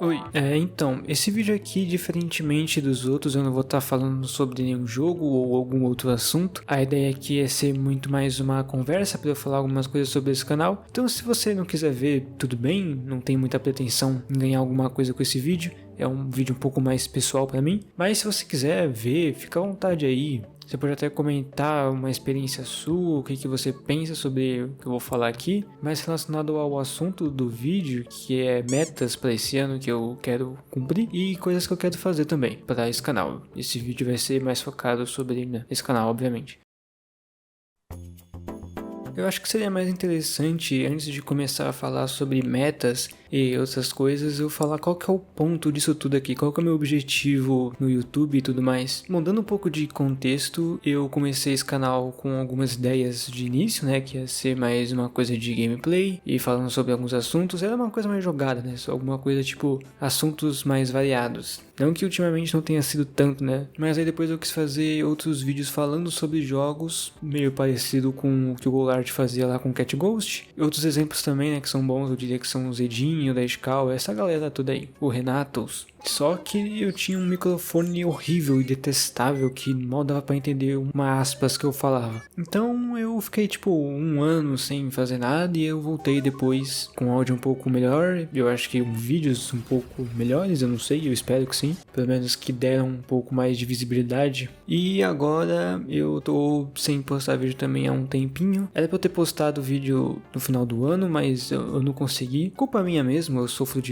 Oi, então, esse vídeo aqui, diferentemente dos outros, eu não vou estar falando sobre nenhum jogo ou algum outro assunto. A ideia aqui é ser muito mais uma conversa para eu falar algumas coisas sobre esse canal. Então, se você não quiser ver, tudo bem, não tem muita pretensão em ganhar alguma coisa com esse vídeo. É um vídeo um pouco mais pessoal para mim. Mas se você quiser ver, fica à vontade aí. Você pode até comentar uma experiência sua, o que você pensa sobre o que eu vou falar aqui, mais relacionado ao assunto do vídeo, que é metas para esse ano que eu quero cumprir e coisas que eu quero fazer também para esse canal. Esse vídeo vai ser mais focado sobre esse canal, obviamente. Eu acho que seria mais interessante, antes de começar a falar sobre metas e outras coisas, eu falar qual que é o ponto disso tudo aqui, qual que é o meu objetivo no YouTube e tudo mais. Bom, dando um pouco de contexto, eu comecei esse canal com algumas ideias de início, né, que ia ser mais uma coisa de gameplay e falando sobre alguns assuntos, era uma coisa mais jogada, né, só alguma coisa tipo assuntos mais variados. Não que ultimamente não tenha sido tanto, né? Mas aí depois eu quis fazer outros vídeos falando sobre jogos, meio parecido com o que o Golart fazia lá com Cat Ghost. E outros exemplos também, né, que são bons, eu diria que são o Zedinho, o Daishkal, essa galera toda aí. O Renatos. Só que eu tinha um microfone horrível e detestável que mal dava pra entender uma aspas que eu falava. Então eu fiquei tipo um ano sem fazer nada e eu voltei depois com áudio um pouco melhor. Eu acho que vídeos um pouco melhores, eu não sei, eu espero que sim. Pelo menos que deram um pouco mais de visibilidade. E agora eu tô sem postar vídeo também há um tempinho. Era pra eu ter postado vídeo no final do ano, mas eu não consegui. Culpa minha mesmo, eu sofro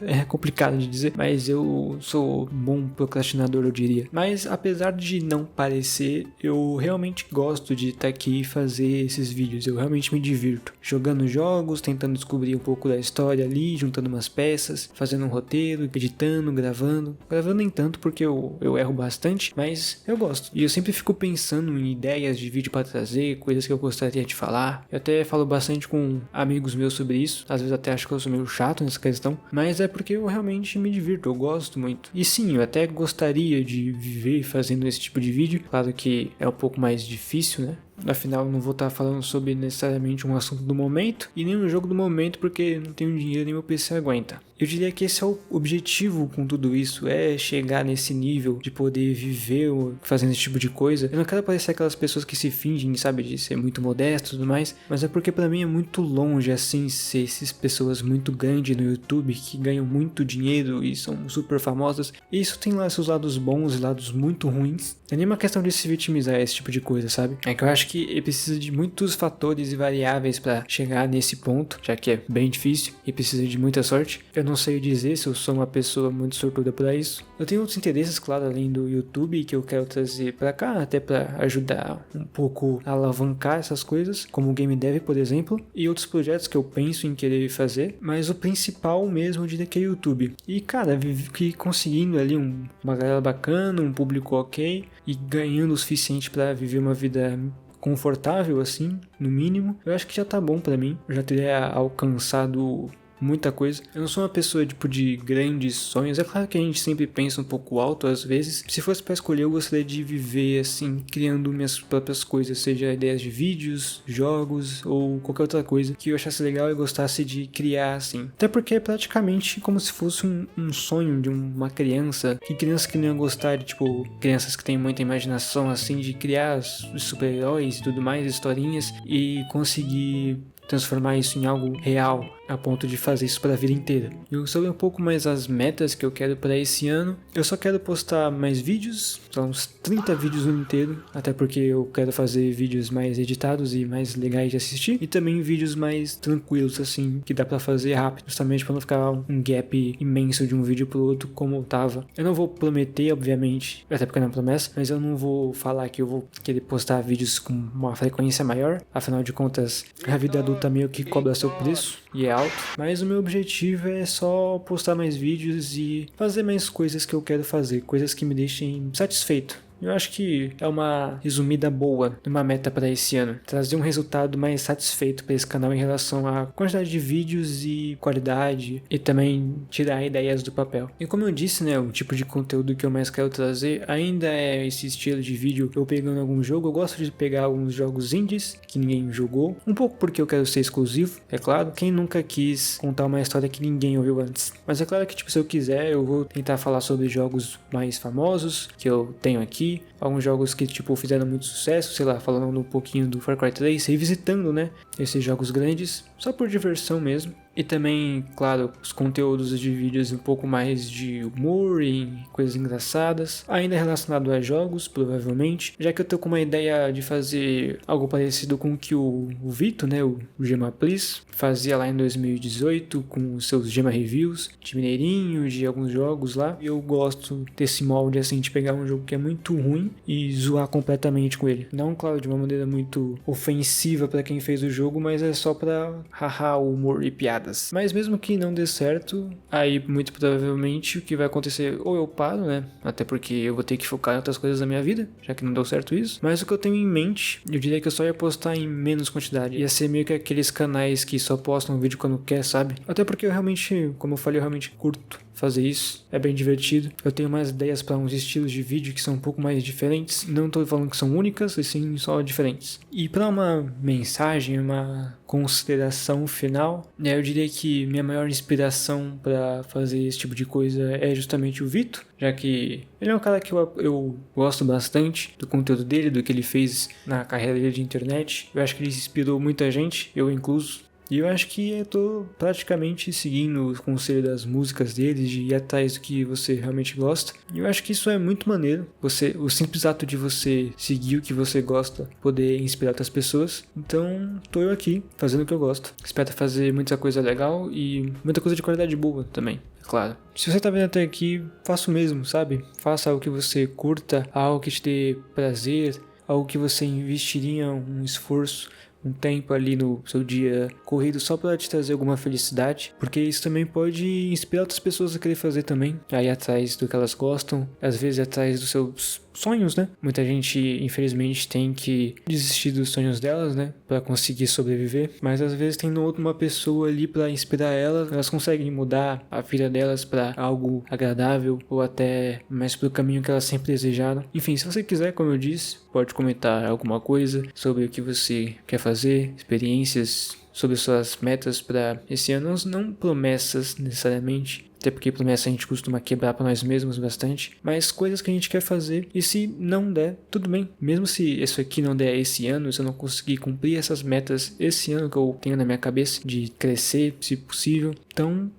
é complicado de dizer, mas eu sou bom procrastinador, eu diria. Mas apesar de não parecer, eu realmente gosto de estar aqui e fazer esses vídeos. Eu realmente me divirto jogando jogos, tentando descobrir um pouco da história ali, juntando umas peças, fazendo um roteiro, editando, gravando nem tanto porque eu erro bastante, mas eu gosto. E eu sempre fico pensando em ideias de vídeo para trazer, coisas que eu gostaria de falar. Eu até falo bastante com amigos meus sobre isso, às vezes até acho que eu sou meio chato nessa questão, mas é porque eu realmente me divirto, eu gosto muito. E sim, eu até gostaria de viver fazendo esse tipo de vídeo, claro que é um pouco mais difícil, né? Afinal, não vou estar falando sobre necessariamente um assunto do momento e nem um jogo do momento porque não tenho dinheiro nem meu PC aguenta. Eu diria que esse é o objetivo com tudo isso, é chegar nesse nível de poder viver fazendo esse tipo de coisa. Eu não quero parecer aquelas pessoas que se fingem, sabe, de ser muito modesto e tudo mais, mas é porque pra mim é muito longe assim ser essas pessoas muito grandes no YouTube que ganham muito dinheiro e são super famosas. E isso tem lá seus lados bons e lados muito ruins. Não é nem uma questão de se vitimizar esse tipo de coisa, sabe? É que eu acho que precisa de muitos fatores e variáveis para chegar nesse ponto, já que é bem difícil e precisa de muita sorte. Eu não sei dizer se eu sou uma pessoa muito sortuda para isso. Eu tenho outros interesses, claro, além do YouTube, que eu quero trazer para cá, até para ajudar um pouco a alavancar essas coisas, como o Game Dev, por exemplo, e outros projetos que eu penso em querer fazer, mas o principal mesmo eu diria que é YouTube. E cara, que conseguindo ali uma galera bacana, um público ok, e ganhando o suficiente para viver uma vida confortável assim, no mínimo, eu acho que já tá bom pra mim. Eu já teria alcançado muita coisa. Eu não sou uma pessoa tipo de grandes sonhos. É claro que a gente sempre pensa um pouco alto às vezes. Se fosse para escolher, eu gostaria de viver assim, criando minhas próprias coisas, seja ideias de vídeos, jogos ou qualquer outra coisa que eu achasse legal e gostasse de criar assim. Até porque é praticamente como se fosse um sonho de uma criança. Que criança que não ia gostar de, tipo, crianças que têm muita imaginação assim, de criar super-heróis e tudo mais, historinhas e conseguir transformar isso em algo real, a ponto de fazer isso para a vida inteira. Eu sobre um pouco mais as metas que eu quero para esse ano. Eu só quero postar mais vídeos, são uns 30 vídeos no ano inteiro, até porque eu quero fazer vídeos mais editados e mais legais de assistir, e também vídeos mais tranquilos assim, que dá para fazer rápido, justamente para não ficar um gap imenso de um vídeo pro outro como eu tava. Eu não vou prometer, obviamente, até porque não é promessa, mas eu não vou falar que eu vou querer postar vídeos com uma frequência maior, afinal de contas, a vida adulta meio que cobra seu preço e é alto, mas o meu objetivo é só postar mais vídeos e fazer mais coisas que eu quero fazer, coisas que me deixem satisfeito. Eu acho que é uma resumida boa de uma meta para esse ano. Trazer um resultado mais satisfeito para esse canal em relação à quantidade de vídeos e qualidade, e também tirar ideias do papel. E como eu disse, né, o tipo de conteúdo que eu mais quero trazer ainda é esse estilo de vídeo, eu pegando algum jogo. Eu gosto de pegar alguns jogos indies que ninguém jogou, um pouco porque eu quero ser exclusivo, é claro. Quem nunca quis contar uma história que ninguém ouviu antes? Mas é claro que, tipo, se eu quiser, eu vou tentar falar sobre jogos mais famosos que eu tenho aqui, alguns jogos que, tipo, fizeram muito sucesso, sei lá, falando um pouquinho do Far Cry 3, revisitando, né, esses jogos grandes, só por diversão mesmo. E também, claro, os conteúdos de vídeos um pouco mais de humor e coisas engraçadas, ainda relacionado a jogos, provavelmente, já que eu tô com uma ideia de fazer algo parecido com o que o Vito, né, o Gema Please, fazia lá em 2018 com os seus Gema Reviews, de mineirinho, de alguns jogos lá. E eu gosto desse molde, assim, de pegar um jogo que é muito ruim e zoar completamente com ele. Não, claro, de uma maneira muito ofensiva pra quem fez o jogo, mas é só pra haha, humor e piada. Mas mesmo que não dê certo, aí muito provavelmente o que vai acontecer, ou eu paro, né, até porque eu vou ter que focar em outras coisas da minha vida, já que não deu certo isso. Mas o que eu tenho em mente, eu diria que eu só ia postar em menos quantidade. Ia ser meio que aqueles canais que só postam vídeo quando quer, sabe? Até porque eu realmente, como eu falei, eu realmente curto fazer isso, é bem divertido. Eu tenho mais ideias para uns estilos de vídeo que são um pouco mais diferentes, não tô falando que são únicas, e sim só diferentes. E para uma mensagem, uma consideração final, né, eu diria que minha maior inspiração para fazer esse tipo de coisa é justamente o Vito, já que ele é um cara que eu gosto bastante do conteúdo dele, do que ele fez na carreira dele de internet. Eu acho que ele inspirou muita gente, eu incluso. E eu acho que eu tô praticamente seguindo o conselho das músicas deles, de ir atrás do que você realmente gosta. E eu acho que isso é muito maneiro. O simples ato de você seguir o que você gosta, poder inspirar outras pessoas. Então, tô eu aqui, fazendo o que eu gosto. Espero fazer muita coisa legal e muita coisa de qualidade boa também, é claro. Se você tá vendo até aqui, faça o mesmo, sabe? Faça algo que você curta, algo que te dê prazer, algo que você investiria um esforço, um tempo ali no seu dia corrido só para te trazer alguma felicidade, porque isso também pode inspirar outras pessoas a querer fazer também, aí atrás do que elas gostam, às vezes atrás dos seus sonhos, né? Muita gente, infelizmente, tem que desistir dos sonhos delas, né, para conseguir sobreviver, mas às vezes tem uma pessoa ali para inspirar elas, elas conseguem mudar a vida delas para algo agradável ou até mais pro caminho que elas sempre desejaram. Enfim, se você quiser, como eu disse, pode comentar alguma coisa sobre o que você quer fazer, experiências, sobre suas metas para esse ano, não promessas necessariamente, até porque promessa a gente costuma quebrar para nós mesmos bastante, mas coisas que a gente quer fazer, e se não der, tudo bem. Mesmo se isso aqui não der esse ano, se eu não conseguir cumprir essas metas esse ano que eu tenho na minha cabeça, de crescer, se possível, então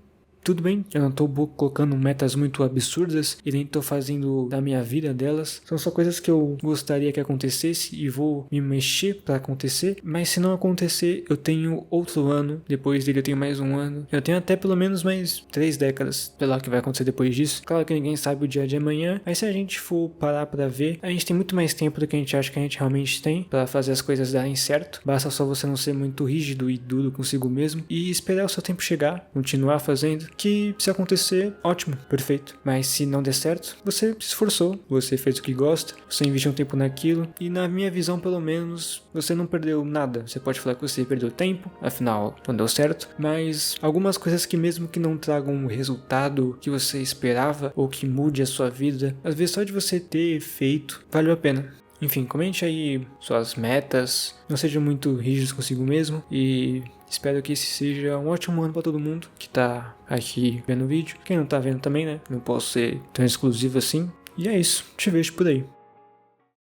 tudo bem, eu não tô colocando metas muito absurdas e nem tô fazendo da minha vida delas. São só coisas que eu gostaria que acontecesse e vou me mexer pra acontecer. Mas se não acontecer, eu tenho outro ano. Depois dele eu tenho mais um ano. Eu tenho até pelo menos mais 3 décadas. Sei lá o que vai acontecer depois disso. Claro que ninguém sabe o dia de amanhã. Mas se a gente for parar pra ver, a gente tem muito mais tempo do que a gente acha que a gente realmente tem pra fazer as coisas darem certo. Basta só você não ser muito rígido e duro consigo mesmo e esperar o seu tempo chegar, continuar fazendo. Que se acontecer, ótimo, perfeito. Mas se não der certo, você se esforçou, você fez o que gosta, você investiu um tempo naquilo e na minha visão, pelo menos, você não perdeu nada. Você pode falar que você perdeu tempo, afinal não deu certo, mas algumas coisas que mesmo que não tragam o resultado que você esperava ou que mude a sua vida, às vezes só de você ter feito, valeu a pena. Enfim, comente aí suas metas, não sejam muito rígidos consigo mesmo e espero que esse seja um ótimo ano para todo mundo que tá aqui vendo o vídeo. Quem não tá vendo também, né? Não posso ser tão exclusivo assim. E é isso, te vejo por aí.